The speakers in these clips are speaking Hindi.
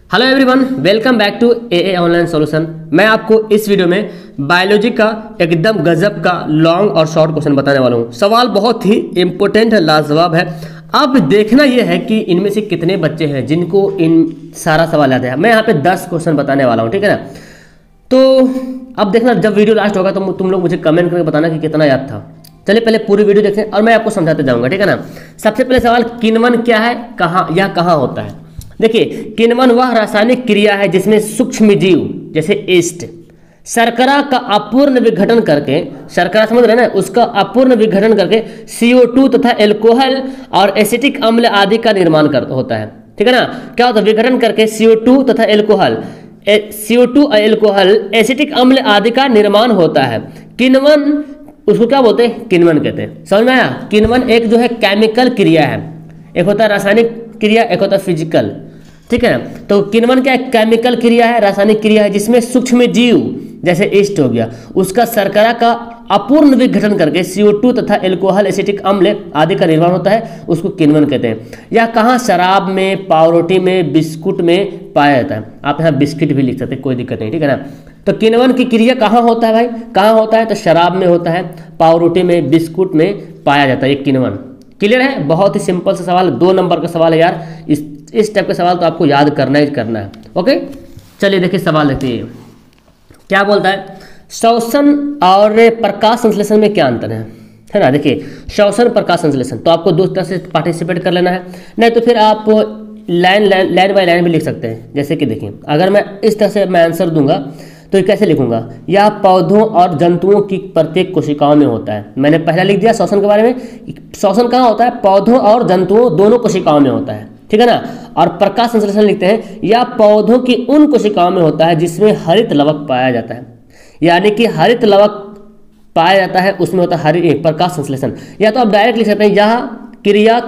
Hello everyone, welcome back to a online solution. मैं आपको इस वीडियो में बायोलॉजी का एकदम गजब का लॉन्ग और शॉर्ट क्वेश्चन बताने वाला हूँ। सवाल बहुत ही इंपॉर्टेंट है, लाजवाब है। अब देखना यह है कि इनमें से कितने बच्चे हैं जिनको इन सारा सवाल याद है। मैं यहाँ पे 10 क्वेश्चन बताने वाला हूँ, ठीक है ना। तो अब देखना, जब वीडियो लास्ट होगा तो तुम लोग मुझे कमेंट करके बताना कि कितना याद था। चलिए पहले पूरी वीडियो देखें और मैं आपको समझाते जाऊँगा, ठीक है ना। सबसे पहले सवाल, किण्वन क्या है, कहाँ होता है। देखिए, किण्वन वह रासायनिक क्रिया है जिसमें सूक्ष्म जीव जैसे ईस्ट शर्करा का अपूर्ण विघटन करके, शर्करा समझ रहे हैं ना, उसका अपूर्ण विघटन करके CO2 तथा एल्कोहल और एसिटिक अम्ल आदि का निर्माण होता है, ठीक है ना। क्या होता है, विघटन करके CO2 तथा एल्कोहल, CO2 और एल्कोहल एसिटिक अम्ल आदि का निर्माण होता है। किण्वन उसको क्या बोलते हैं, किण्वन कहते हैं। समझ में आया। किण्वन एक जो है केमिकल क्रिया है, एक होता है रासायनिक क्रिया, एक होता है फिजिकल, ठीक है ना। तो किण्वन क्या है, केमिकल क्रिया है, रासायनिक क्रिया है जिसमें सूक्ष्म जीव जैसे ईस्ट हो गया, उसका शर्करा का अपूर्ण विघटन करके CO2 तथा एल्कोहल एसिटिक अम्ल आदि का निर्माण होता है, उसको किण्वन कहते हैं। यह कहाँ, शराब में, पावरोटी में, बिस्कुट में पाया जाता है। आप यहाँ बिस्किट भी लिख सकते हैं, कोई दिक्कत नहीं, ठीक है ना। तो किण्वन की क्रिया कहाँ होता है भाई, कहाँ होता है, तो शराब में होता है, पावरोटी में, बिस्कुट में पाया जाता है ये किण्वन। क्लियर है। बहुत ही सिंपल सा सवाल, 2 नंबर का सवाल है यार। इस टाइप का सवाल तो आपको याद करना ही करना है। ओके, चलिए देखिए सवाल देखिए क्या बोलता है। श्वसन और प्रकाश संश्लेषण में क्या अंतर है ना। देखिए, श्वसन प्रकाश संश्लेषण तो आपको 2 तरह से पार्टिसिपेट कर लेना है, नहीं तो फिर आप लाइन बाय लाइन भी लिख सकते हैं। जैसे कि देखिए, अगर मैं इस तरह से मैं आंसर दूंगा तो ये कैसे लिखूंगा, यह पौधों और जंतुओं की प्रत्येक कोशिकाओं में होता है। मैंने पहला लिख दिया श्वसन के बारे में। श्वसन कहाँ होता है, पौधों और जंतुओं दोनों कोशिकाओं में होता है, ठीक है ना। और प्रकाश संश्लेषण लिखते हैं, यह पौधों की उन कोशिकाओं में होता है जिसमें हरित लवक पाया जाता है। यानी कि हरित लवक पाया जाता है, उसमें होता है प्रकाश संश्लेषण। या तो आप डायरेक्ट लिख सकते हैं, यह क्रिया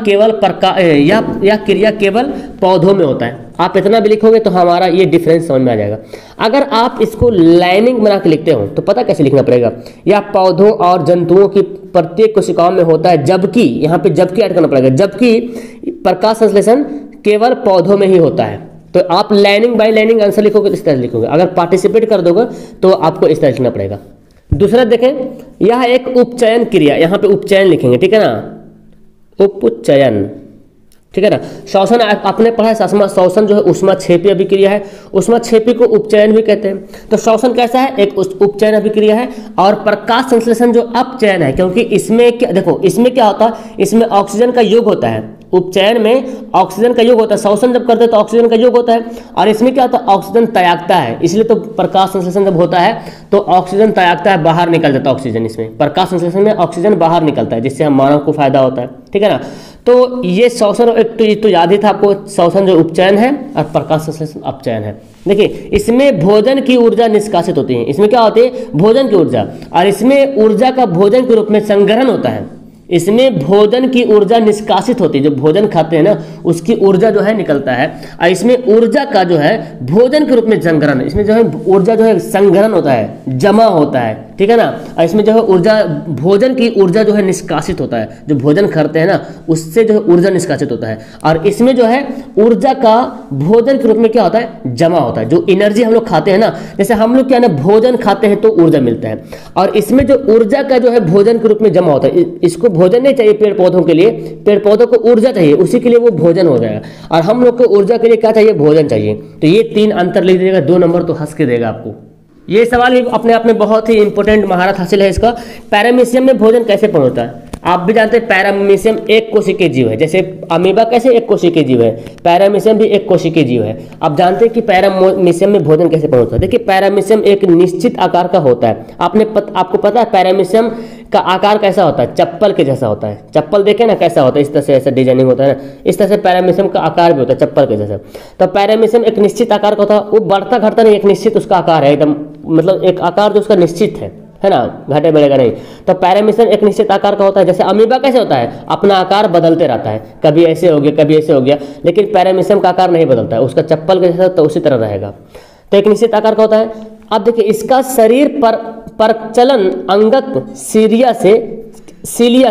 केवल पौधों में होता है। आप इतना भी लिखोगे तो हमारा ये डिफरेंस समझ में आ जाएगा। अगर आप इसको लाइनिंग बना के लिखते हो तो पता कैसे लिखना पड़ेगा, यह पौधों और जंतुओं की प्रत्येक कोशिकाओं में होता है, जबकि यहाँ पे जबकि ऐड करना पड़ेगा, जबकि प्रकाश संश्लेषण केवल पौधों में ही होता है। तो आप लाइनिंग बाय लाइनिंग आंसर लिखोगे तो इस तरह लिखोगे। अगर पार्टिसिपेट कर दोगे तो आपको इस तरह लिखना पड़ेगा। दूसरा देखें, यह एक उपचयन क्रिया, यहाँ पे उपचयन लिखेंगे, ठीक है ना, उपचयन, ठीक है ना। श्वसन आपने पढ़ा है, श्वसन जो है ऊष्माक्षेपी अभिक्रिया है, ऊष्माक्षेपी को उपचयन भी कहते हैं। तो श्वसन कैसा है, एक उपचयन अभिक्रिया है। और प्रकाश संश्लेषण जो अपचयन है, क्योंकि इसमें क्या, देखो इसमें क्या होता है, इसमें ऑक्सीजन का योग होता है। उपचयन में ऑक्सीजन का योग होता है, श्वसन जब करते हैं तो ऑक्सीजन का योग होता है, और इसमें क्या होता है, ऑक्सीजन त्यागता है। इसलिए तो प्रकाश संश्लेषण जब होता है तो ऑक्सीजन त्यागता है, बाहर निकल जाता है ऑक्सीजन। इसमें प्रकाश संश्लेषण में ऑक्सीजन बाहर निकलता है, जिससे हम मानव को फायदा होता है, ठीक है ना। तो ये श्वसन एक तो याद ही था आपको, श्वसन जो उपचयन है और प्रकाश संश्लेषण अपचयन है। देखिए, इसमें भोजन की ऊर्जा निष्कासित होती है। इसमें क्या होती है, भोजन की ऊर्जा, और इसमें ऊर्जा का भोजन के रूप में संग्रहण होता है। इसमें भोजन की ऊर्जा निष्कासित होती है, जो भोजन खाते हैं ना उसकी ऊर्जा जो है निकलता है, और इसमें ऊर्जा का जो है भोजन के रूप में संग्रहण, इसमें जो है ऊर्जा जो है संग्रहण होता है, जमा होता है, ठीक है ना। और इसमें जो है ऊर्जा, भोजन की ऊर्जा जो है निष्कासित होता है, जो भोजन करते हैं ना उससे जो है ऊर्जा निष्कासित होता है। और इसमें जो है ऊर्जा का भोजन के रूप में क्या होता है, जमा होता है। जो एनर्जी हम लोग खाते हैं ना, जैसे हम लोग क्या है ना भोजन खाते हैं तो ऊर्जा मिलता है, और इसमें जो ऊर्जा का जो है भोजन के रूप में जमा होता है। इसको भोजन नहीं चाहिए पेड़ पौधों के लिए, पेड़ पौधों को ऊर्जा चाहिए, उसी के लिए वो भोजन हो जाएगा। और हम लोग को ऊर्जा के लिए क्या चाहिए, भोजन चाहिए। तो ये 3 अंतर लिख दीजिएगा, 2 नंबर तो हंस के देगा आपको। ये सवाल भी अपने आप में बहुत ही इंपॉर्टेंट महारत हासिल है इसका। पैरामीशियम में भोजन कैसे पहुंचता है, आप भी जानते हैं पैरामीशियम एक कोशिकीय जीव है। जैसे अमीबा कैसे एक कोशिकीय जीव है, पैरामीशियम भी एक कोशिकीय जीव है। आप जानते हैं कि पैरामीशियम में भोजन कैसे पहुंचता है। देखिए, पैरामीशियम एक निश्चित आकार का होता है। आपको पता है पैरामीशियम का आकार कैसा होता है, चप्पल के जैसा होता है। चप्पल देखे ना कैसा होता है, इस तरह से ऐसा डिजाइनिंग होता है ना, इस तरह से पैरामीशियम का आकार भी होता है चप्पल के जैसा। तो पैरामीशियम एक निश्चित आकार का होता है, वो बढ़ता घटता नहीं, एक निश्चित उसका आकार है एकदम, मतलब एक आकार जो उसका निश्चित है ना, घटे बढ़ेगा नहीं। तो पैरामीशियम एक निश्चित आकार का होता है। जैसे अमीबा कैसे होता है, अपना आकार बदलते रहता है, कभी ऐसे हो गया कभी ऐसे हो गया, लेकिन पैरामीशियम का आकार नहीं बदलता है, उसका चप्पल के जैसा तो उसी तरह रहेगा। तो एक निश्चित आकार का होता है। अब देखिए, इसका शरीर पर प्रचलन अंगक सीलिया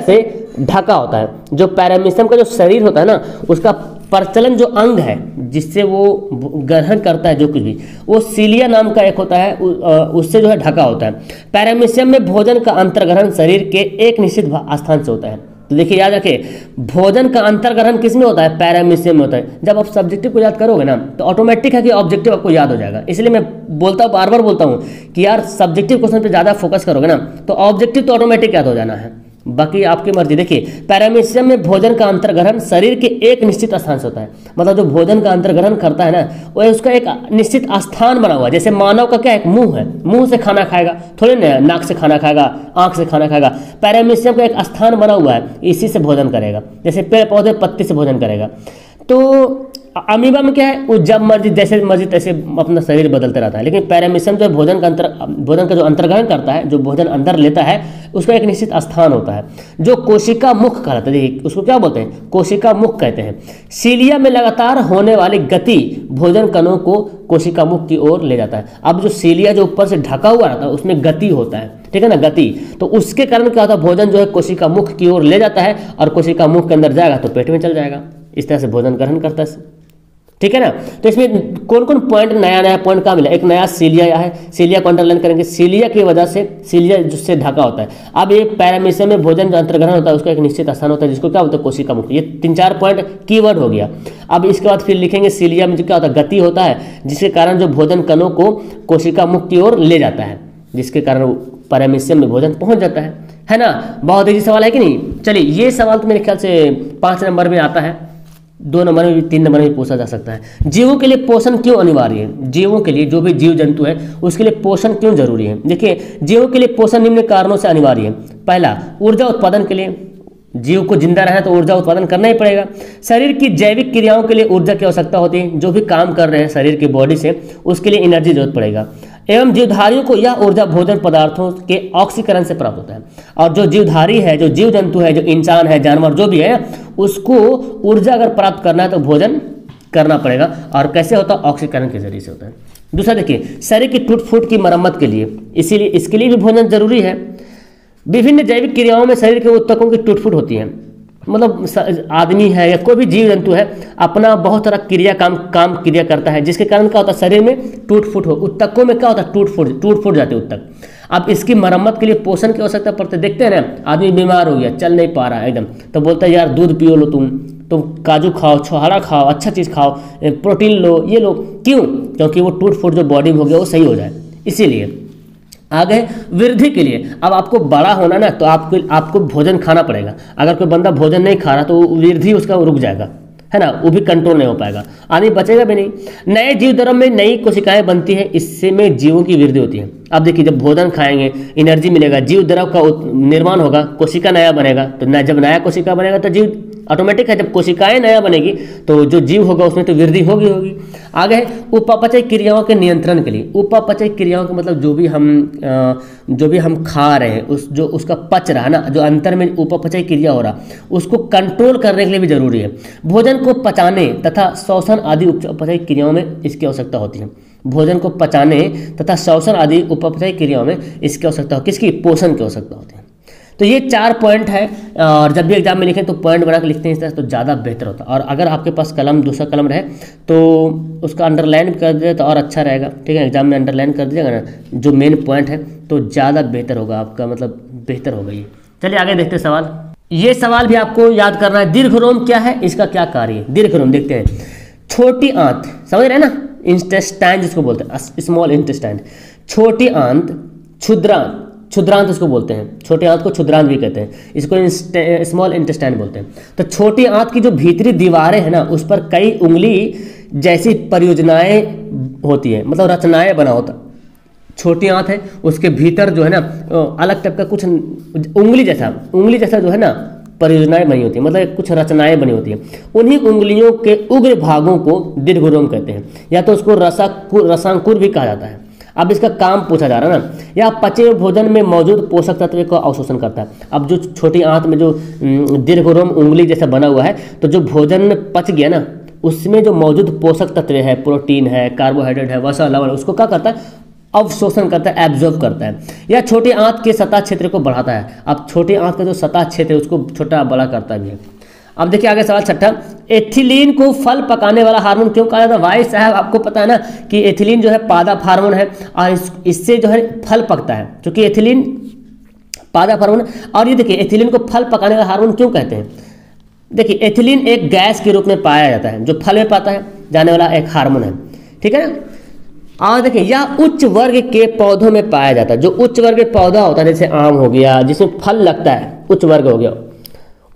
से ढका होता है। जो पैरामीशियम का जो शरीर होता है ना, उसका प्रचलन जो अंग है जिससे वो ग्रहण करता है जो कुछ भी, वो सीलिया नाम का एक होता है, उससे जो है ढका होता है। पैरामीशियम में भोजन का अंतर्ग्रहण शरीर के एक निश्चित स्थान से होता है। तो देखिए याद रखिए, भोजन का अंतर्ग्रहण किस में होता है? पैरामीशियम में होता है। जब आप सब्जेक्टिव को याद करोगे ना तो ऑटोमेटिक है कि ऑब्जेक्टिव आपको याद हो जाएगा। इसलिए मैं बोलता हूँ, बार बार बोलता हूँ कि यार सब्जेक्टिव क्वेश्चन पे ज़्यादा फोकस करोगे ना तो ऑब्जेक्टिव तो ऑटोमेटिक याद हो जाना है, बाकी आपकी मर्जी। देखिए, पैरामीशियम में भोजन का अंतर्ग्रहण शरीर के एक निश्चित स्थान से होता है। मतलब जो भोजन का अंतर्ग्रहण करता है ना, वो उसका एक निश्चित स्थान बना हुआ है। जैसे मानव का क्या है? एक मुंह है, मुंह से खाना खाएगा, थोड़ी ना नाक से खाना खाएगा, आंख से खाना खाएगा। पैरामीशियम का एक स्थान बना हुआ है, इसी से भोजन करेगा। जैसे पेड़ पौधे पत्ती से भोजन करेगा। तो अमीबा में क्या है? वो जब मर्जी जैसे मर्जी तैसे अपना शरीर बदलते रहता है। लेकिन पैरामीशियम जो भोजन का जो अंतर्ग्रहण करता है, जो भोजन अंदर लेता है, उसका एक निश्चित स्थान होता है जो कोशिका मुख कहलाता है। देखिए उसको क्या बोलते हैं? कोशिका मुख कहते हैं। सीलिया में लगातार होने वाली गति भोजन कणों को कोशिका मुख की ओर ले जाता है। अब जो सीलिया जो ऊपर से ढका हुआ रहता है उसमें गति होता है, ठीक है ना, गति। तो उसके कारण क्या होता है? भोजन जो है कोशिका मुख की ओर ले जाता है और कोशिका मुख के अंदर जाएगा तो पेट में चल जाएगा। इस तरह से भोजन ग्रहण करता है, ठीक है ना। तो इसमें कौन कौन पॉइंट, नया पॉइंट का मिला? एक नया सीलिया है, सीलिया को अंडरलाइन करेंगे। सीलिया की वजह से, सीलिया जिससे ढका होता है। अब ये पैरामीशियम में भोजन जो अंतर्ग्रहण होता है उसका एक निश्चित स्थान होता है जिसको क्या बोलते हैं? कोशिका मुख। ये 3-4 पॉइंट कीवर्ड हो गया। अब इसके बाद फिर लिखेंगे सीलिया में जो क्या होता है? गति होता है, जिसके कारण जो भोजन कणों को कोशिका मुख की ओर ले जाता है, जिसके कारण पैरामीशियम में भोजन पहुंच जाता है ना। बहुत इजी सवाल है कि नहीं? चलिए, ये सवाल तो मेरे ख्याल से 5 नंबर में आता है, 2 नंबर में भी, 3 नंबर में भी पूछा जा सकता है। जीवों के लिए पोषण क्यों अनिवार्य है? जीवों के लिए, जो भी जीव जंतु है उसके लिए पोषण क्यों जरूरी है? देखिए, जीवों के लिए पोषण निम्न कारणों से अनिवार्य है। पहला, ऊर्जा उत्पादन के लिए। जीव को जिंदा रहना तो ऊर्जा उत्पादन करना ही पड़ेगा। शरीर की जैविक क्रियाओं के लिए ऊर्जा की आवश्यकता होती है। जो भी काम कर रहे हैं शरीर की बॉडी से, उसके लिए एनर्जी जरूरत पड़ेगा। एवं जीवधारियों को यह ऊर्जा भोजन पदार्थों के ऑक्सीकरण से प्राप्त होता है। और जो जीवधारी है, जो जीव जंतु है, जो इंसान है, जानवर जो भी है, उसको ऊर्जा अगर प्राप्त करना है तो भोजन करना पड़ेगा। और कैसे होता है? ऑक्सीकरण के जरिए से होता है। दूसरा देखिए, शरीर की टूट फूट की मरम्मत के लिए, इसीलिए इसके लिए भी भोजन जरूरी है। विभिन्न जैविक क्रियाओं में शरीर के ऊतकों की टूट फूट होती है। मतलब आदमी है या कोई भी जीव जंतु है, अपना बहुत सारा काम क्रिया करता है, जिसके कारण क्या होता है? शरीर में टूट फूट हो, ऊतकों में क्या होता है? टूट फूट जाते ऊतक। अब इसकी मरम्मत के लिए पोषण की आवश्यकता पड़ती है। देखते हैं ना, आदमी बीमार हो गया, चल नहीं पा रहा है एकदम, तो बोलता है यार दूध पियो लो, तुम काजू खाओ, छोहाड़ा खाओ, अच्छा चीज़ खाओ, प्रोटीन लो, ये लो। क्यों? क्योंकि वो टूट फूट जो बॉडी में हो गया वो सही हो जाए। इसीलिए आगे वृद्धि के लिए, अब आपको बड़ा होना ना तो आपको भोजन खाना पड़ेगा। अगर कोई बंदा भोजन नहीं खा रहा तो वृद्धि उसका रुक जाएगा, है ना, वो भी कंट्रोल नहीं हो पाएगा, आदमी बचेगा भी नहीं। नए जीव द्रव्य में नई कोशिकाएं बनती है, इससे में जीवों की वृद्धि होती है। अब देखिए, जब भोजन खाएंगे एनर्जी मिलेगा, जीव द्रव्य का निर्माण होगा, कोशिका नया बनेगा। तो जब नया कोशिका बनेगा तो जीव ऑटोमेटिक है, जब कोशिकाएं नया बनेगी तो जो जीव होगा उसमें तो वृद्धि होगी। आगे है उपापचय क्रियाओं के नियंत्रण के लिए। उपापचय क्रियाओं का मतलब जो भी हम खा रहे हैं, जो उसका पच रहा है ना, जो अंतर में उपापचय क्रिया हो रहा, उसको कंट्रोल करने के लिए भी जरूरी है। भोजन को पचाने तथा श्वसन आदि उपापचय क्रियाओं में इसकी आवश्यकता होती है। भोजन को पचाने तथा श्वसन आदि उपापचय क्रियाओं में इसकी आवश्यकता हो, किसकी? पोषण की आवश्यकता होती है। तो ये 4 पॉइंट है, और जब भी एग्जाम में लिखें तो पॉइंट बना के लिखते हैं इस तरह तो ज़्यादा बेहतर होता है। और अगर आपके पास दूसरा कलम रहे तो उसका अंडरलाइन कर दे तो और अच्छा रहेगा, ठीक है। एग्जाम में अंडरलाइन कर दीजिएगा ना जो मेन पॉइंट है, तो ज़्यादा बेहतर होगा आपका, मतलब बेहतर होगा ये। चलिए आगे देखते हैं सवाल। ये सवाल भी आपको याद करना है। दीर्घरोम क्या है, इसका क्या कार्य है? दीर्घरोम देखते हैं। छोटी आंत, समझ रहे हैं ना, इंटेस्टाइन जिसको बोलते हैं, स्मॉल इंटेस्टाइन। छोटी आंत, क्षुद्रांत इसको बोलते हैं। छोटी आंत को क्षुद्रांत भी कहते हैं, इसको स्मॉल इंटेस्टाइन बोलते हैं। तो छोटी आंत की जो भीतरी दीवारें हैं ना, उस पर कई उंगली जैसी परियोजनाएं होती है, मतलब रचनाएं बना होता। छोटी आंत है, उसके भीतर जो है ना अलग टाइप का कुछ उंगली जैसा जो है ना परियोजनाएं बनी होती है, मतलब कुछ रचनाएं बनी होती हैं। उन्हीं उंगलियों के उग्र भागों को दीर्घरोम कहते हैं, या तो उसको रसांकुर भी कहा जाता है। अब इसका काम पूछा जा रहा है ना, यह पचे हुए भोजन में मौजूद पोषक तत्व को अवशोषण करता है। अब जो छोटी आंत में जो दीर्घरोम उंगली जैसा बना हुआ है, तो जो भोजन में पच गया ना, उसमें जो मौजूद पोषक तत्व है, प्रोटीन है, कार्बोहाइड्रेट है, वसा लवण, उसको क्या करता है? अवशोषण करता है, एब्जॉर्ब करता है। यह छोटी आंत के सतह क्षेत्र को बढ़ाता है। अब छोटी आंत का जो सतह क्षेत्र है उसको छोटा बड़ा करता भी है। अब देखिए आगे सवाल छठा, एथिलीन को फल पकाने वाला हार्मोन क्यों कहा जाता है? भाई साहब आपको पता है ना कि एथिलीन जो है पादप हार्मोन है और इससे जो है फल पकता है, क्योंकि एथिलीन पादप हार्मोन। और ये देखिए एथिलीन को फल पकाने वाला हार्मोन क्यों कहते हैं? देखिए एथिलीन एक गैस के रूप में पाया जाता है जो फल में पाता है जाने वाला एक हार्मोन है, ठीक है ना। और देखिए यह उच्च वर्ग के पौधों में पाया जाता है। जो उच्च वर्ग के पौधा होता है जैसे आम हो गया, जिसमें फल लगता है, उच्च वर्ग हो गया,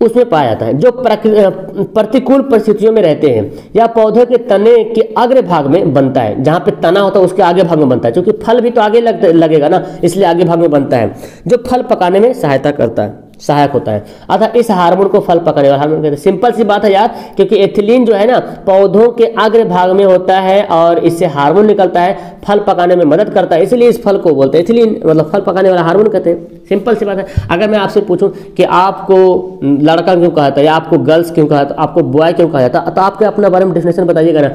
उसमें पाया जाता है। जो प्रतिकूल परिस्थितियों में रहते हैं या पौधे के तने के अग्र भाग में बनता है। जहाँ पे तना होता है उसके आगे भाग में बनता है, क्योंकि फल भी तो आगे लगेगा ना, इसलिए आगे भाग में बनता है, जो फल पकाने में सहायता करता है, सहायक होता है। अतः इस हार्मोन को फल पकाने वाला हार्मोन कहते हैं। सिंपल सी बात है यार, क्योंकि एथिलीन जो है ना पौधों के अग्र भाग में होता है और इससे हार्मोन निकलता है, फल पकाने में मदद करता है, इसलिए इस फल को बोलते हैं एथिलीन, मतलब फल पकाने वाला हार्मोन कहते हैं। सिंपल सी बात है। अगर मैं आपसे पूछूं कि आपको लड़का क्यों कहा जाता है या आपको गर्ल्स क्यों कहा जाता है, आपको बॉय क्यों कहा जाता है, तो आपके अपने बारे में डेफिनेशन बताइएगा ना,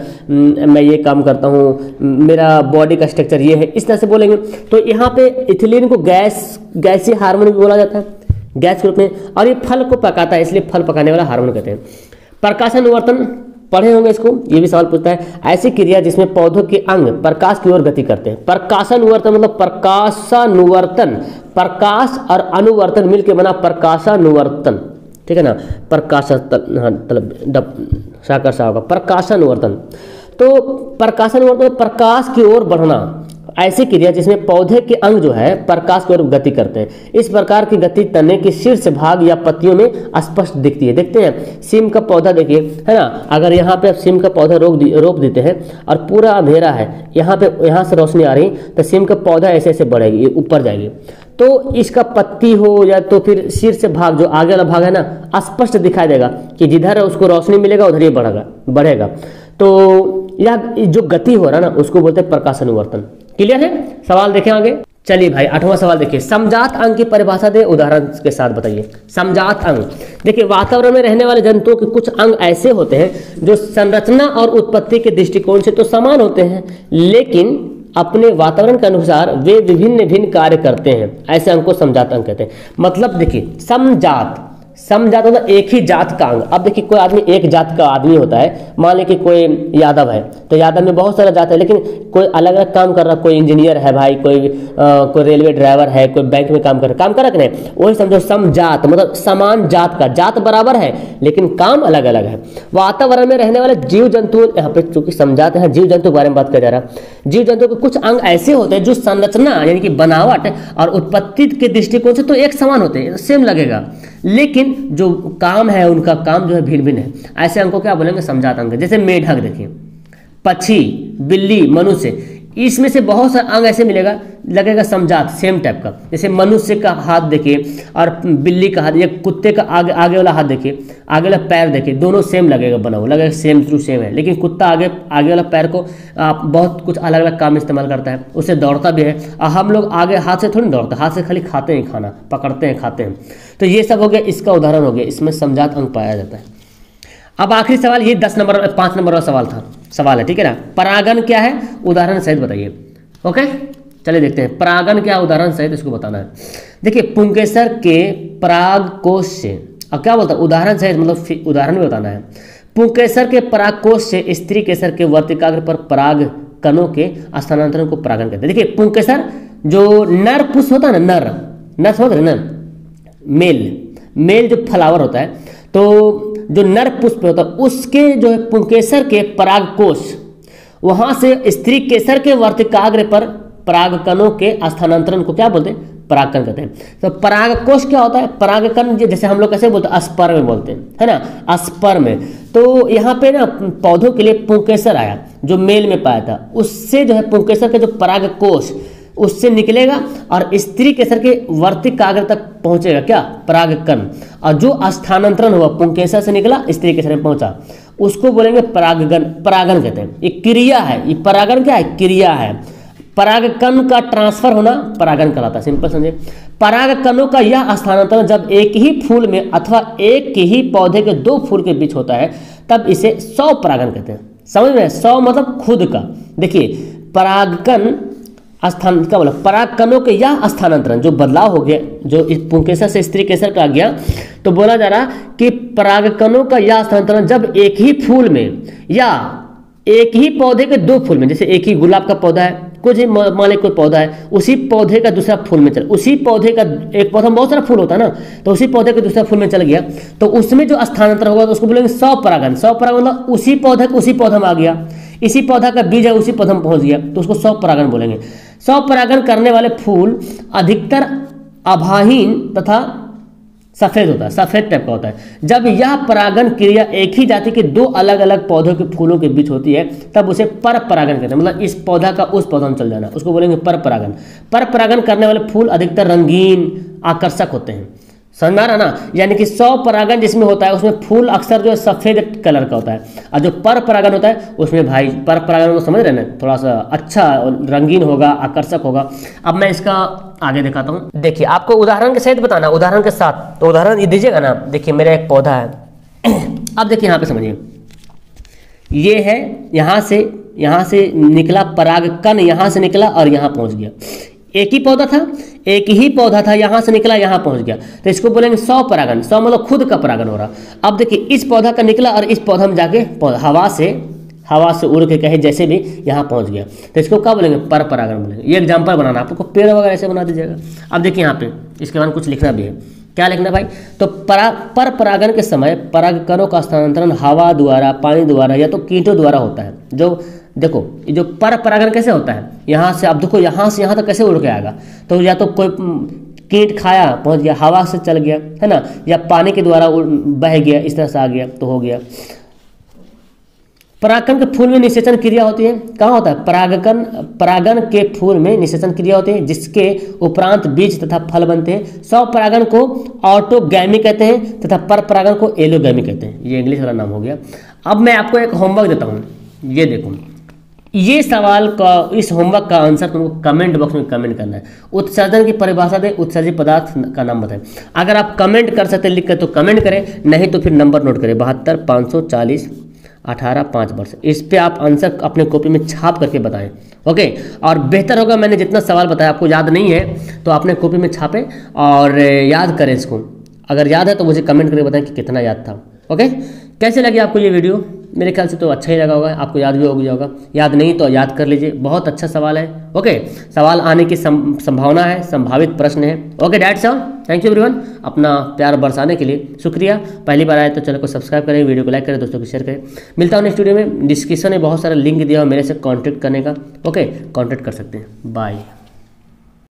मैं ये काम करता हूँ, मेरा बॉडी का स्ट्रक्चर ये है, इस तरह से बोलेंगे। तो यहाँ पे एथिलीन को गैसीय हार्मोन भी बोला जाता है, गैस के रूप में, और ये फल को पकाता है, इसलिए फल पकाने वाला हार्मोन कहते हैं। प्रकाशानुवर्तन पढ़े होंगे इसको, ये भी सवाल पूछता है। ऐसी क्रिया जिसमें पौधों के अंग प्रकाश की ओर गति करते हैं। प्रकाशानुवर्तन मतलब प्रकाशानुवर्तन, प्रकाश और अनुवर्तन मिलकर बना प्रकाशानुवर्तन, ठीक है ना। साकर सा होगा प्रकाशानुवर्तन। तो प्रकाशानुवर्तन प्रकाश की ओर बढ़ना, ऐसी क्रिया जिसमें पौधे के अंग जो है प्रकाश की ओर गति करते हैं। इस प्रकार की गति तने के शीर्ष भाग या पत्तियों में स्पष्ट दिखती है। देखते हैं सीम का पौधा, देखिए है ना, अगर यहाँ पे आप सीम का पौधा रोप देते हैं और पूरा अंधेरा है, यहाँ से रोशनी आ रही, तो सीम का पौधा ऐसे ऐसे बढ़ेगी, ऊपर जाएगी, तो इसका पत्ती हो या तो फिर शीर्ष भाग जो आगे वाला भाग है ना स्पष्ट दिखाई देगा कि जिधर उसको रोशनी मिलेगा उधर ही बढ़ेगा। तो यह जो गति हो रहा है ना उसको बोलते हैं प्रकाशानुवर्तन। क्लियर है? सवाल देखें आगे। चलिए भाई 8वां सवाल देखिए, समजात अंग की परिभाषा दे, उदाहरण के साथ बताइए। समजात अंग, देखिए वातावरण में रहने वाले जंतुओं के कुछ अंग ऐसे होते हैं जो संरचना और उत्पत्ति के दृष्टिकोण से तो समान होते हैं, लेकिन अपने वातावरण के अनुसार वे विभिन्न कार्य करते हैं। ऐसे अंग को समजात अंग कहते हैं। मतलब देखिए समजात मतलब एक ही जात का अंग। अब देखिए कोई आदमी एक जात का आदमी होता है, मान लीजिए कि कोई यादव है, तो यादव में बहुत सारा जात है, लेकिन कोई अलग अलग काम कर रहा है, कोई इंजीनियर है भाई, कोई रेलवे ड्राइवर है, कोई बैंक में काम कर रहा है कि नहीं, वही समझो समजात मतलब समान जात का, जात बराबर है लेकिन काम अलग अलग है। वातावरण में रहने वाले जीव जंतु, यहाँ पे चूंकि समजात है, जीव जंतु के बारे में बात किया जा रहा है। जीव जंतु के कुछ अंग ऐसे होते हैं जो संरचना यानी कि बनावट और उत्पत्ति के दृष्टिकोण से तो एक समान होते हैं, सेम लगेगा, लेकिन जो काम है उनका काम जो है भिन्न भिन्न है। ऐसे अंग को क्या बोलेंगे? समजात अंग। जैसे मेढक देखिए, पक्षी, बिल्ली, मनुष्य, इसमें से बहुत सारे अंग ऐसे लगेगा समजात, सेम टाइप का। जैसे मनुष्य का हाथ देखिए और बिल्ली का हाथ या कुत्ते का आगे वाला हाथ देखिए, आगे वाला पैर देखिए, दोनों सेम लगेगा, बना हुआ लगेगा सेम टू सेम है, लेकिन कुत्ता आगे वाला पैर को बहुत कुछ अलग अलग काम में इस्तेमाल करता है, उससे दौड़ता भी है। और हम लोग आगे हाथ से थोड़ी दौड़ते, हाथ से खाली खाते हैं, खाना पकड़ते हैं, खाते हैं। तो ये सब हो गया, इसका उदाहरण हो गया, इसमें समजात अंग पाया जाता है। अब आखिरी सवाल, ये 5 नंबर वाला सवाल है, ठीक है ना। परागन क्या है? उदाहरण सहित बताइए। ओके, चलिए देखते हैं परागन क्या, उदाहरण सहित इसको बताना है। देखिए पुंकेसर के परागकोश से, अब क्या बोलता है? उदाहरण सहित मतलब उदाहरण भी बताना है। पुंकेसर के परागकोश से स्त्री केसर के वर्तिकाग्र पर पराग कणों के स्थानांतरण को परागन कहते हैं। देखिए पुंकेसर जो नर पुष्प होता है ना, नर समझ रहे ना, मेल जो फ्लावर होता है, तो जो नर पुष्प होता है उसके जो है पुंकेसर के परागकोश, वहां से स्त्री केसर के वर्तिकाग्र पर परागकणों के स्थानांतरण को क्या बोलते हैं? परागकण कहते हैं। तो परागकोश क्या होता है? परागकण जैसे हम लोग कैसे बोलते हैं? स्पर्म बोलते हैं, है ना, स्पर्म। तो यहाँ पे ना पौधों के लिए पुंकेसर आया जो मेल में पाया था, उससे जो है पुंकेसर के जो परागकोश उससे निकलेगा और स्त्री केसर के वर्तिकाग्र तक पहुंचेगा क्या? परागकण। और जो स्थानांतरण हुआ पुंकेसर से निकला स्त्री केसर में पहुंचा, उसको बोलेंगे परागन कहते हैं। ये क्रिया है, ये परागन क्या है? क्रिया है। परागकण का ट्रांसफर होना परागन कहलाता है। सिंपल समझे, परागकणों का यह स्थानांतरण जब एक ही फूल में अथवा एक ही पौधे के 2 फूल के बीच होता है तब इसे स्वपरागन कहते हैं। समझ में? स्व मतलब खुद का। देखिए परागकण स्थान क्या बोला, परागकणों के या स्थानांतरण, जो बदलाव हो गया, जो इस पुंकेसर से स्त्री केसर पे आ गया, तो बोला जा रहा कि परागकणों का या स्थानांतरण जब एक ही फूल में या एक ही पौधे के दो फूल में, जैसे एक ही गुलाब का पौधा है, कुछ ही मान लीजिए कोई पौधा है, उसी पौधे का दूसरा फूल में चल, उसी पौधे का एक पौधा में बहुत सारा फूल होता है ना, तो उसी पौधे के दूसरा फूल में चल गया, तो उसमें जो स्थानांतरण होगा तो उसको बोलेंगे स्वपरागन। स्वपरागन मतलब उसी पौधे को उसी पौधा में आ गया, इसी पौधा का बीज है उसी पौधा में पहुंच गया, तो उसको स्वपरागन बोलेंगे। स्वपरागन करने वाले फूल अधिकतर आभाहीन तथा सफेद होता है, सफेद टाइप का होता है। जब यह परागन क्रिया एक ही जाति के दो अलग अलग पौधों के फूलों के बीच होती है तब उसे पर परागन कहते हैं, मतलब इस पौधा का उस पौधा में चल जाना, उसको बोलेंगे पर परागन। पर परागन करने वाले फूल अधिकतर रंगीन आकर्षक होते हैं, समझ में आ रहा ना, यानी कि स्वपरागन जिसमें होता है उसमें फूल अक्सर जो है सफेद कलर का होता है, और जो पर परागन होता है उसमें भाई पर परागन को समझ रहे हैं, थोड़ा सा अच्छा रंगीन होगा, आकर्षक होगा। अब मैं इसका आगे दिखाता हूँ, देखिए आपको उदाहरण के सहित बताना, उदाहरण के साथ, तो उदाहरण ये दीजिएगा ना, देखिए मेरा एक पौधा है, अब देखिए यहाँ पे समझिए, ये है यहाँ से निकला परागकण, यहाँ से निकला और यहाँ पहुँच गया, एक ही पौधा था, एक ही पौधा था, यहाँ से निकला यहाँ पहुँच गया, तो इसको बोलेंगे स्वपरागन। स्व मतलब खुद का परागन हो रहा। अब देखिए इस पौधा का निकला और इस पौधा में जाके हवा से उड़ के कहे जैसे भी यहाँ पहुँच गया, तो इसको क्या बोलेंगे, पर परागन बोलेंगे। ये एग्जाम्पल बनाना, आपको पेड़ वगैरह ऐसे बना दीजिएगा। अब देखिए यहाँ पे इसके बाद कुछ लिखना भी है, क्या लिखना भाई, तो पर परागन के समय परागकणों का स्थानांतरण हवा द्वारा, पानी द्वारा या तो कीटों द्वारा होता है। जो देखो ये जो पर परागन कैसे होता है, यहाँ से, अब देखो यहाँ से यहाँ तक कैसे उड़ के आएगा, तो या तो कोई कीट खाया पहुँच गया, हवा से चल गया है ना, या पानी के द्वारा बह गया, इस तरह से आ गया तो हो गया। परागकण के फूल में निषेचन क्रिया होती है, कहाँ होता है, परागन के फूल में निषेचन क्रिया होती है, जिसके उपरांत बीज तथा फल बनते हैं। स्वपरागन को ऑटोगैमी कहते हैं तथा पर परागन को एलोगैमी कहते हैं, ये इंग्लिश वाला नाम हो गया। अब मैं आपको एक होमवर्क देता हूँ, ये देखो, ये सवाल का, इस होमवर्क का आंसर तुमको कमेंट बॉक्स में कमेंट करना है। उत्सर्जन की परिभाषा दें, उत्सर्जित पदार्थ का नाम बताएं। अगर आप कमेंट कर सकते लिख कर तो कमेंट करें, नहीं तो फिर नंबर नोट करें 72 540 18 5 वर्ष। इस पे आप आंसर अपने कॉपी में छाप करके बताएं, ओके। और बेहतर होगा, मैंने जितना सवाल बताया आपको याद नहीं है तो अपने कॉपी में छापें और याद करें इसको। अगर याद है तो मुझे कमेंट करके बताएं कि कितना याद था, ओके। कैसे लगे आपको ये वीडियो, मेरे ख्याल से तो अच्छा ही लगा होगा, आपको याद भी हो गया होगा, याद नहीं तो याद कर लीजिए, बहुत अच्छा सवाल है, ओके। सवाल आने की संभावना है, संभावित प्रश्न है, okay. That's all, thank you everyone, अपना प्यार बरसाने के लिए शुक्रिया। पहली बार आए तो चैनल को सब्सक्राइब करें, वीडियो को लाइक करें, दोस्तों को शेयर करें। मिलता हूँ नेक्स्ट वीडियो में। डिस्क्रिप्शन में बहुत सारा लिंक दिया हो मेरे से कॉन्टैक्ट करने का, ओके, कॉन्टैक्ट कर सकते हैं। बाय।